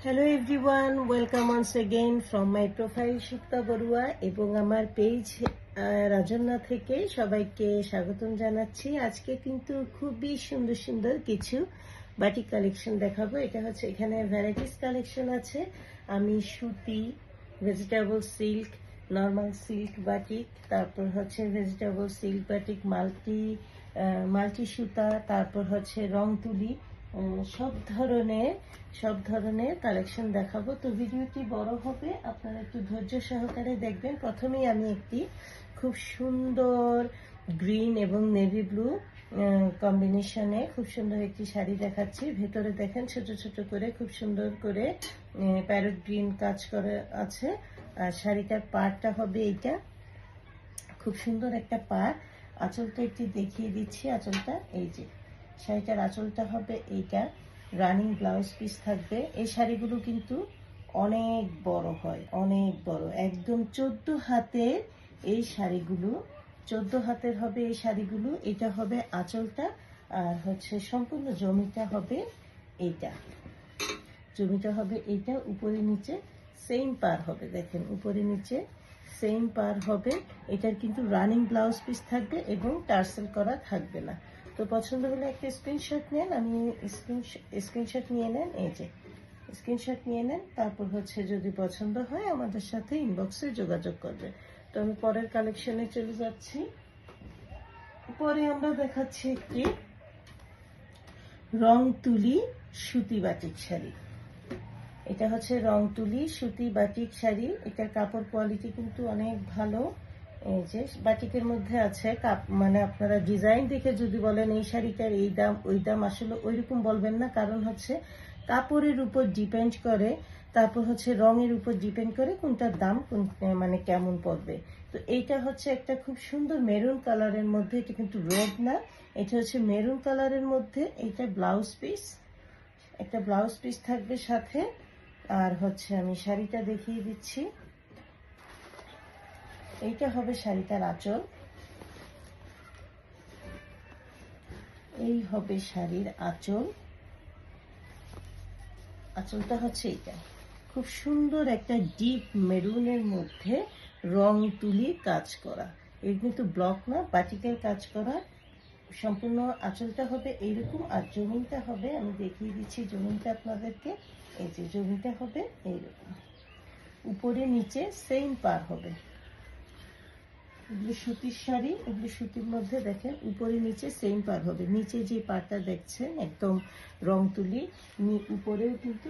Hello everyone, welcome once again from my profile Sukta Barua এবং আমার page Rajanna থেকে সবাইকে স্বাগতম জানাচ্ছি। আজকে কিন্তু খুবই সুন্দর সুন্দর কিছু বাটিক কালেকশন দেখাবো। এটা হচ্ছে এখানে ভ্যারাইটিস কালেকশন আছে। আমি সুতি, vegetable silk, normal silk batik, তারপর হচ্ছে ভেজিটেবল সিল্ক বাটিক, মাল্টি সুতা, তারপর হচ্ছে রং তুলি, সব ধরনের কালেকশন দেখাবো। তো ভিডিওটি বড় হবে, আপনারা একটু ধৈর্য সহকারে দেখবেন। প্রথমেই আমি একটি খুব সুন্দর গ্রিন এবং নেভি ব্লু কম্বিনেশনে খুব সুন্দর একটি শাড়ি দেখাচ্ছি। ভেতরে দেখেন ছোট ছোট করে খুব সুন্দর করে প্যারট গ্রিন কাজ করা আছে। আর শাড়িটার পাড়টা হবে এইটা, খুব সুন্দর একটা পাড়। আঁচলটা একটু দেখিয়ে দিচ্ছি। আঁচলটা এই যে শাড়িটার আঁচলটা হবে এইটা, রানিং ব্লাউজ পিস থাকবে। এই শাড়িগুলো কিন্তু অনেক বড় হয়, অনেক বড়, একদম 14 হাতের এই শাড়িগুলো, 14 হাতের হবে এই শাড়িগুলো। এটা হবে আঁচলটা, আর হচ্ছে সম্পূর্ণ জমিটা হবে এইটা, জমিটা হবে এইটা, উপরে নিচে সেম পার হবে। দেখেন উপরে নিচে সেম পার হবে। এটার কিন্তু রানিং ব্লাউজ পিস থাকবে এবং টার্সেল করা থাকবে না। তো পছন্দ হলে একটা স্ক্রিনশট নেন, আমি স্ক্রিনশট নিয়ে নেন, এই যে স্ক্রিনশট নিয়ে নেন। তারপর হচ্ছে যদি পছন্দ হয় আমাদের সাথে ইনবক্সে যোগাযোগ করবে। তো আমি পরের কালেকশনে চলে যাচ্ছি। পরে আমরা দেখাচ্ছি একটি রং তুলি সুতি বাটিক শাড়ি। এটা হচ্ছে রং তুলি সুতি বাটিক শাড়ি। এটার কাপড় কোয়ালিটি কিন্তু অনেক ভালো। এই যে বাটিকের মধ্যে আছে মানে আপনারা ডিজাইন দেখে যদি বলেন এই শাড়িটার এই দাম ওই দাম, আসলে ওইরকম বলবেন না। কারণ হচ্ছে কাপড়ের উপর ডিপেন্ড করে, তারপর হচ্ছে রঙের উপর ডিপেন্ড করে কোনটার দাম মানে কেমন পড়বে। তো এইটা হচ্ছে একটা খুব সুন্দর মেরুন কালারের মধ্যে, এটা কিন্তু রেড না, এটা হচ্ছে মেরুন কালারের মধ্যে। এইটা ব্লাউজ পিস, একটা ব্লাউজ পিস থাকবে সাথে। আর হচ্ছে আমি শাড়িটা দেখিয়ে দিচ্ছি। এইটা হবে শাড়িটার আঁচল, এই হবে শাড়ির আঁচল। আঁচলটা হচ্ছে এইটা, খুব সুন্দর একটা ডিপ মেরুনের মধ্যে রং তুলি কাজ করা। এর কিন্তু ব্লক না, বাটিকের কাজ করা। সম্পূর্ণ আঁচলটা হবে এইরকম, আর জমিনটা হবে, আমি দেখিয়ে দিচ্ছি জমিনটা আপনাদেরকে। এই যে জমিটা হবে এইরকম, উপরে নিচে সেম পার হবে। এগুলো সুতির শাড়ি, এগুলো সুতির মধ্যে দেখেন উপরে নিচে সেম পার হবে। নিচে যে পারটা দেখছেন একদম রং তুলি, উপরেও কিন্তু